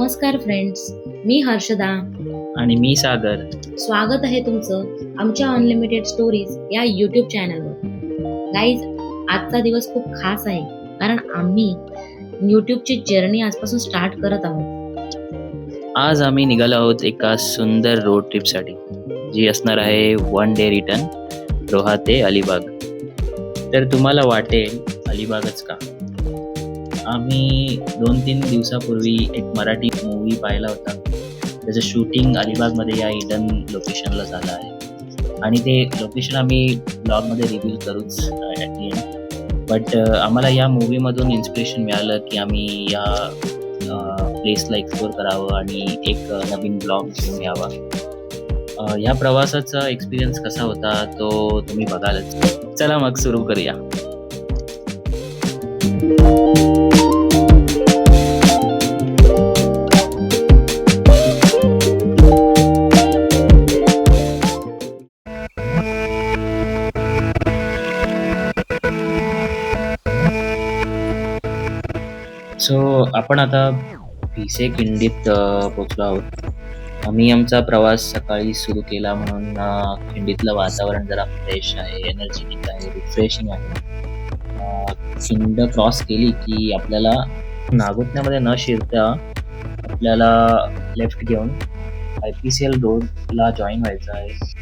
नमस्कार फ्रेंड्स, मी हर्षदा. आणि मी सागर. स्वागत आहे तुमचं आमच्या अनलिमिटेड स्टोरीज या यूट्यूब चॅनलवर. गाईज, आजचा दिवस खूप खास आहे कारण आम्ही यूट्यूबची जर्नी आजपासून स्टार्ट करत आहोत. आज आम्ही निघालो आहोत एका सुंदर रोड ट्रिपसाठी, जी असणार आहे 1 डे रिटर्न रोहा ते अलिबाग. तर तुम्हाला वाटेल अलिबागच का? आम्ही 2-3 दिवसापूर्वी एक मराठी मूवी पाहिला होता. त्याचं शूटिंग अलिबागमध्ये या हिडन लोकेशनला झालं आहे आणि ते लोकेशन आम्ही ब्लॉगमध्ये रिव्हील करूच ॲट दी एंड. बट आम्हाला या मूवीमधून इन्स्पिरेशन मिळालं की आम्ही या प्लेसला एक्सप्लोर करावं आणि एक नवीन ब्लॉग घेऊन यावा. या प्रवासाचा एक्सपिरियन्स कसा होता तो तुम्ही बघालच. चला मग सुरू करूया. सो आपण आता भिसे खिंडीत पोचलो आहोत. आम्ही आमचा प्रवास सकाळी सुरू केला म्हणून खिंडीतलं वातावरण जरा फ्रेश आहे, एनर्जेटिक आहे, रिफ्रेशिंग आहे. खिंड क्रॉस केली की आपल्याला नागोठण्यामध्ये न शिरता आपल्याला लेफ्ट घेऊन IPCL रोडला जॉईन व्हायचं आहे.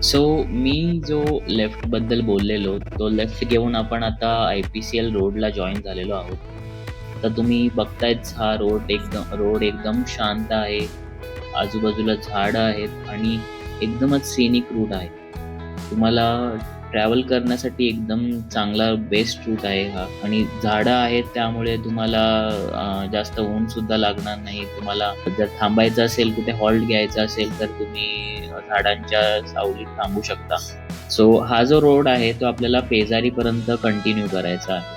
सो मी जो लेफ्टबद्दल बोललेलो तो लेफ्ट घेऊन आपण आता IPCL रोडला जॉईन झालेलो आहोत. तर तुम्ही बघतायच हा रोड एकदम शांत आहे. आजूबाजूला झाडं आहेत आणि एकदमच सीनिक रूट आहे. तुम्हाला ट्रॅव्हल करण्यासाठी एकदम चांगला बेस्ट रूट आहे हा. आणि झाडं आहेत त्यामुळे तुम्हाला जास्त ऊन सुद्धा लागणार नाही. तुम्हाला जर थांबायचं असेल, कुठे हॉल्ट घ्यायचा असेल तर तुम्ही झाडांच्या सावलीत थांबू शकता. सो हा जो रोड आहे तो आपल्याला पेजारीपर्यंत कंटिन्यू करायचा आहे.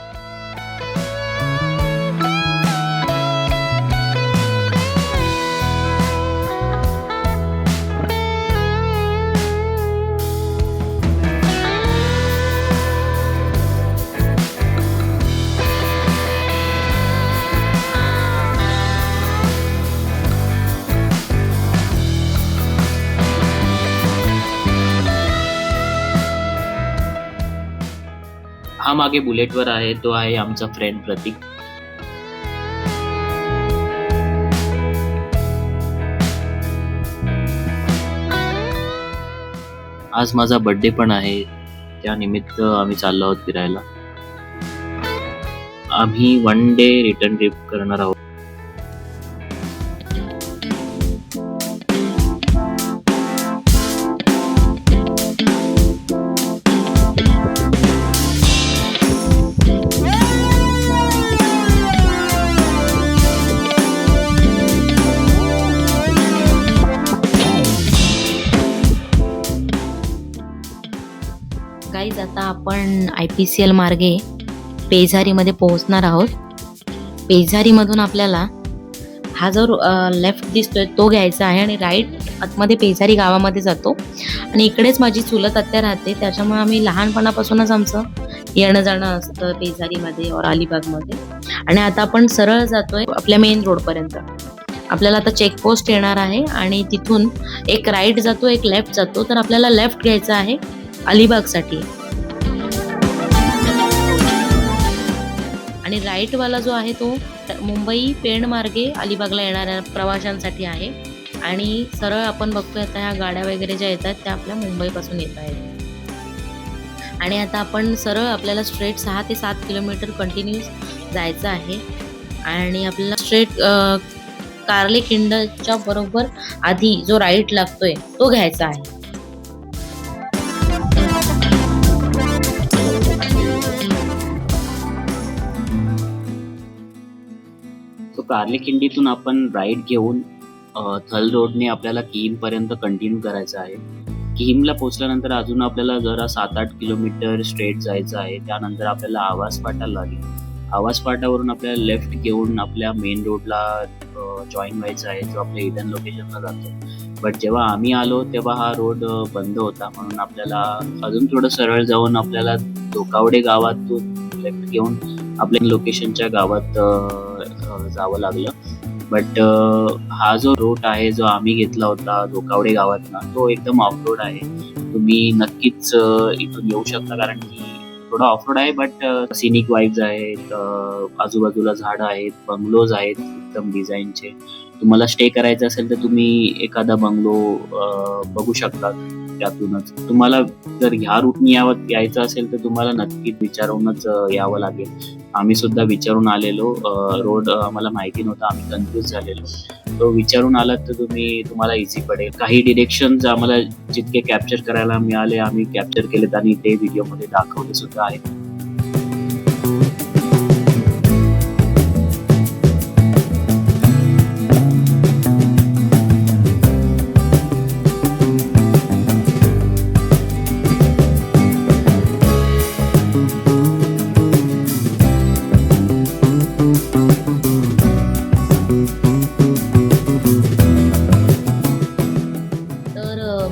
हा मागे बुलेटवर आहे तो आहे आमचा फ्रेंड प्रतीक. आज माझा बर्थडे पण आहे, त्यानिमित्त आम्ही चाललो आहोत फिरायला. आम्ही 1 डे रिटर्न ट्रिप करणार आहोत. गाईज, आता आपण IPCL मार्गे पेझारीमध्ये पोहोचणार आहोत. पेझारीमधून आपल्याला हा जो लेफ्ट दिसतोय तो घ्यायचा आहे आणि राईट आतमध्ये पेझारी गावामध्ये जातो. आणि इकडेच माझी चुलत आत्या राहते, त्याच्यामुळे आम्ही लहानपणापासूनच आमचं येणं जाणं असतं पेझारीमध्ये और अलिबागमध्ये. आणि आता आपण सरळ जातोय आपल्या मेन रोडपर्यंत. आपल्याला आता चेकपोस्ट येणार आहे आणि तिथून एक राईट जातो, एक लेफ्ट जातो. तर आपल्याला लेफ्ट घ्यायचं आहे अलिबागसाठी. आणि राईट वाला जो आहे तो मुंबई पेण मार्गे अलिबागला येणाऱ्या प्रवाशांसाठी आहे. आणि सरळ आपण बघतोय आता ह्या गाड्या वगैरे ज्या येतात त्या आपल्या मुंबईपासून येत आहेत. आणि आता आपण सरळ आपल्याला स्ट्रेट 6 ते 7 किलोमीटर कंटिन्यूस जायचं आहे. आणि आपल्याला स्ट्रेट कार्ले खिंडच्या बरोबर आधी जो राईट लागतोय तो घ्यायचा आहे. कार्ले खिंडीतून आपण राईट घेऊन थल रोडने आपल्याला किहीम पर्यंत कंटिन्यू करायचं आहे. किहीमला पोहोचल्यानंतर अजून आपल्याला जरा 7-8 किलोमीटर स्ट्रेट जायचं आहे. त्यानंतर आपल्याला आवास फाटा लागेल आवाज फाटावरून आपल्याला लेफ्ट घेऊन आपल्या मेन रोडला जॉईन व्हायचं आहे, जो आपल्या इडन लोकेशनला जातो. बट जेव्हा आम्ही आलो तेव्हा हा रोड बंद होता, म्हणून आपल्याला अजून थोडं सरळ जाऊन आपल्याला धोकावडे गावातून लेफ्ट घेऊन आपल्या लोकेशनच्या गावात जावं लागलं. बट हा जो रूट आहे जो आम्ही घेतला होता धोकावडे गावातना, तो एकदम ऑफ रोड आहे. तुम्ही नक्कीच इथून येऊ शकता, कारण की थोडा ऑफ रोड आहे, बट सिनिक वाईब्स आहेत, आजूबाजूला झाडं आहेत, बंगलोज आहेत एकदम डिझाईनचे. तुम्हाला स्टे करायचं असेल तर तुम्ही एखादा बंगलो बघू शकता त्यातूनच. तुम्हाला जर ह्या रूटनी यायचं असेल तर तुम्हाला नक्कीच विचारूनच यावं लागेल. आम्ही सुद्धा विचारून आलेलो, रोड आम्हाला माहिती नव्हता, आम्ही कन्फ्यूज झालेलो. तो विचारून आलात तर तुम्हाला इझी पडेल. काही डिरेक्शन्स आम्हाला जितके कॅप्चर करायला मिळाले आम्ही कॅप्चर केलेत आणि ते व्हिडिओमध्ये दाखवले सुद्धा आहेत.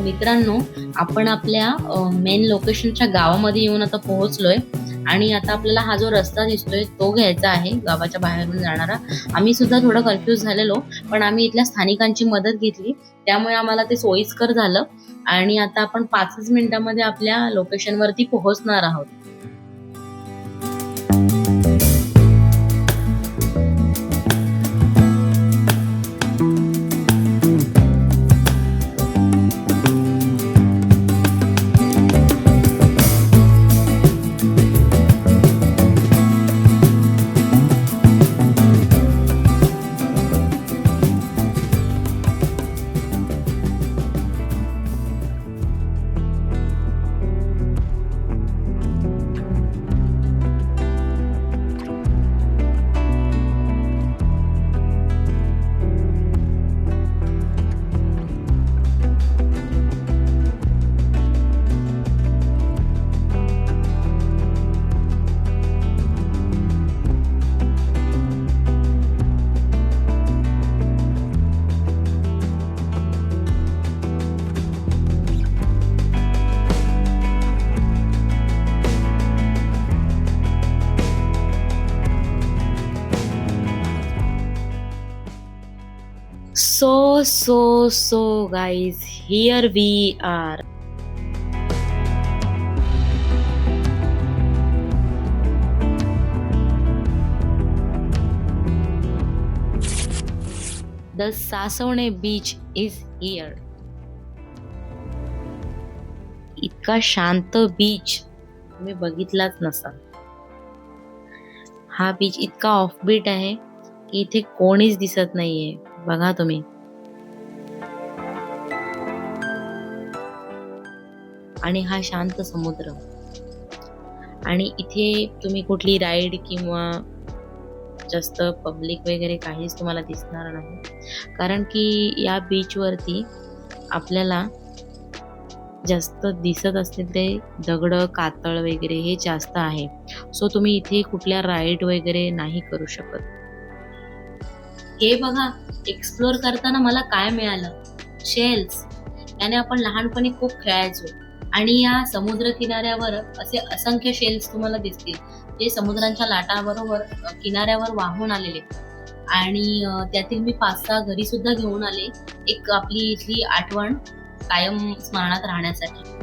मित्रांनो, आपण आपल्या मेन लोकेशनच्या गावामध्ये येऊन आता पोहोचलोय आणि आता आपल्याला हा जो रस्ता दिसतोय तो घ्यायचा आहे गावाच्या बाहेरून जाणारा. आम्ही सुद्धा थोडं कन्फ्यूज झालेलो, पण आम्ही इथल्या स्थानिकांची मदत घेतली, त्यामुळे आम्हाला ते सोयीस्कर झालं आणि आता आपण 5 मिनिटांमध्ये आपल्या लोकेशनवरती पोहोचणार आहोत. So guys, here we are. The Sasone beach is here. इतका शांत बीच तुम्ही बघितलाच नसाल. हा बीच इतका ऑफबीट आहे की इथे कोणीच दिसत नाहीये. बघा तुम्ही. आणि हा शांत समुद्र. आणि इथे तुम्ही कुठली राईड किंवा जास्त पब्लिक वगैरे काहीच तुम्हाला दिसणार नाही, कारण की या बीचवरती आपल्याला जास्त दिसत असतील ते दगड, कातळ वगैरे हे जास्त आहे. सो तुम्ही इथे कुठल्या राईड वगैरे नाही करू शकत. हे बघा, एक्सप्लोर करताना मला काय मिळालं, शेल्स. याने आपण लहानपणी खूप खेळायचो आणि या समुद्र किनाऱ्यावर असे असंख्य शेल्स तुम्हाला दिसतील, जे समुद्राच्या लाटाबरोबर किनाऱ्यावर वाहून आलेले. आणि त्यातील मी 5-6 घरी सुद्धा घेऊन आले, एक आपली इथली आठवण कायम स्मरणात राहण्यासाठी.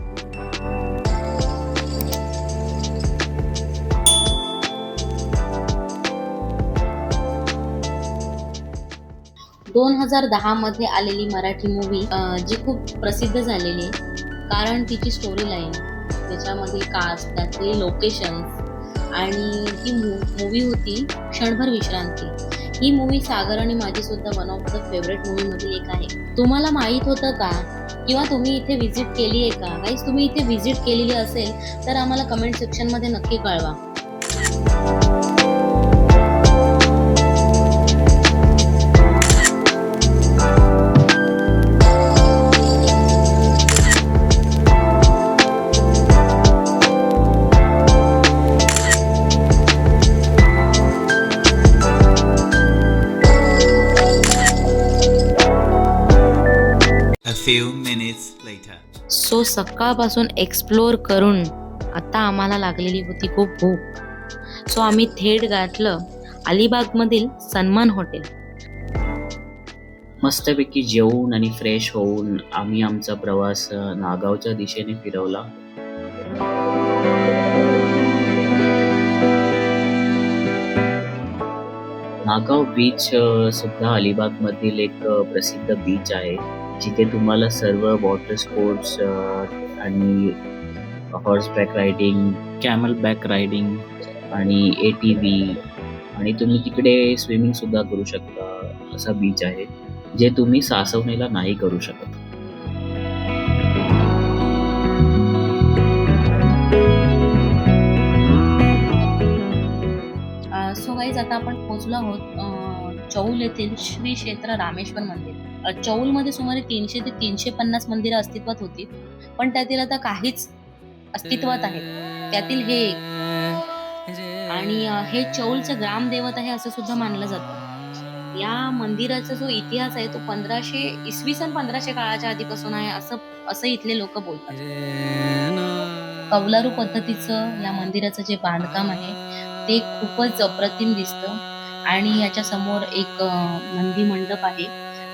दोन 2010 मध्ये आलेली मराठी मूवी जी खूप प्रसिद्ध झालेली, कारण तिची स्टोरी लाईन, त्याच्यामधील कास्ट, त्यातले लोकेशन्स आणि ती मूवी होती क्षणभर विश्रांती. ही मूवी सागर आणि माझी सुद्धा one of the favourite movie मधील एक आहे. तुम्हाला माहित होतं का, किंवा तुम्ही इथे व्हिजिट केली आहे का? गाईस, तुम्ही इथे व्हिजिट केलेली असेल तर आम्हाला कमेंट सेक्शन मध्ये नक्की कळवा. few minutes later. सो सकाळपासून एक्सप्लोर करून आता आम्हाला लागलेली होती खूप भूक. सो आम्ही थेट गाठलं अलिबागमधील सन्मान हॉटेल. मस्तपैकी जेवून आणि फ्रेश होऊन आम्ही आमचा प्रवास नागावच्या दिशेने फिरवला. नागाव बीच सुद्धा अलिबागमधील एक प्रसिद्ध बीच आहे, जिथे तुम्हाला सर्व वॉटर स्पोर्ट्स आणि हॉर्सबॅक रायडिंग, कॅमल बॅक रायडिंग आणि ATV आणि तुम्ही तिकडे स्विमिंग सुद्धा करू शकता असा बीच आहे, जे तुम्ही सासवणीला नाही करू शकत. सो गाईज आता आपण पोहोचलो आहोत चौल येथील श्री क्षेत्र रामेश्वर मंदिर. चौलमध्ये सुमारे 300 ते 350 मंदिरं अस्तित्वात होती, पण त्यातील आता काहीच अस्तित्वात आहेत. त्यातील हे एक. आणि हे चौलचं ग्रामदैवत आहे असं सुद्धा मानलं जातं. या मंदिराचा जो इतिहास आहे तो 1500 काळाच्या आधीपासून आहे असं इथले लोक बोलतात. कौलारू पद्धतीचं या मंदिराचं जे बांधकाम आहे ते खूपच अप्रतिम दिसतं. आणि याच्या समोर एक नंदी मंडप आहे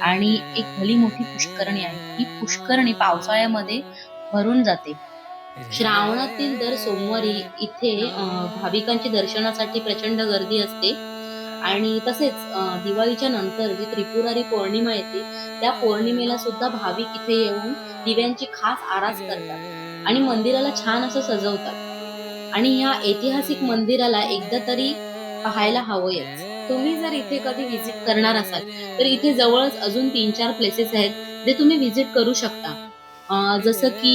आणि एक भली मोठी पुष्करणी आहे. ही पुष्करणी पावसाळ्यामध्ये भरून जाते. श्रावणातील दर सोमवारी इथे भाविकांची दर्शनासाठी प्रचंड गर्दी असते. आणि तसेच दिवाळीच्या नंतर जी त्रिपुरारी पौर्णिमा येते त्या पौर्णिमेला सुद्धा भाविक इथे येऊन दिव्यांची खास आरास करतात आणि मंदिराला छान असं सजवतात. आणि या ऐतिहासिक मंदिराला एकदा तरी पाहायला हवंयच. तुम्ही जर इथे कधी व्हिजिट करणार असाल तर इथे जवळच अजून 3-4 प्लेसेस आहेत जे तुम्ही व्हिजिट करू शकता. जसं की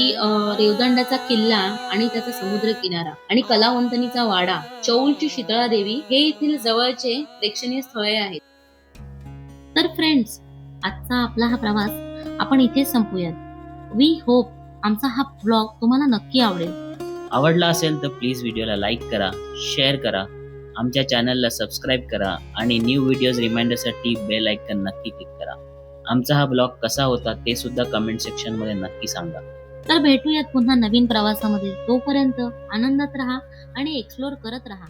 रेवदंडाचा किल्ला आणि त्याचा समुद्र किनारा आणि कलावंतनीचा वाडा, चौलची शीतळा देवी हे येथील जवळचे प्रेक्षणीय स्थळे आहेत. तर फ्रेंड्स, आजचा आपला हा प्रवास आपण इथेच संपूयात. वी होप आमचा हा ब्लॉग तुम्हाला नक्की आवडेल. आवडला असेल तर प्लीज व्हिडिओला लाईक करा, शेअर करा, आमच्या चॅनलला सबस्क्राईब करा आणि न्यू व्हिडिओज रिमाइंडरसाठी बेल आयकन नक्की क्लिक करा. आमचा हा ब्लॉग कसा होता ते सुद्धा कमेंट सेक्शनमध्ये नक्की सांगा. तर भेटूयात पुन्हा नवीन प्रवासामध्ये. तोपर्यंत आनंदात राहा आणि एक्सप्लोर करत राहा.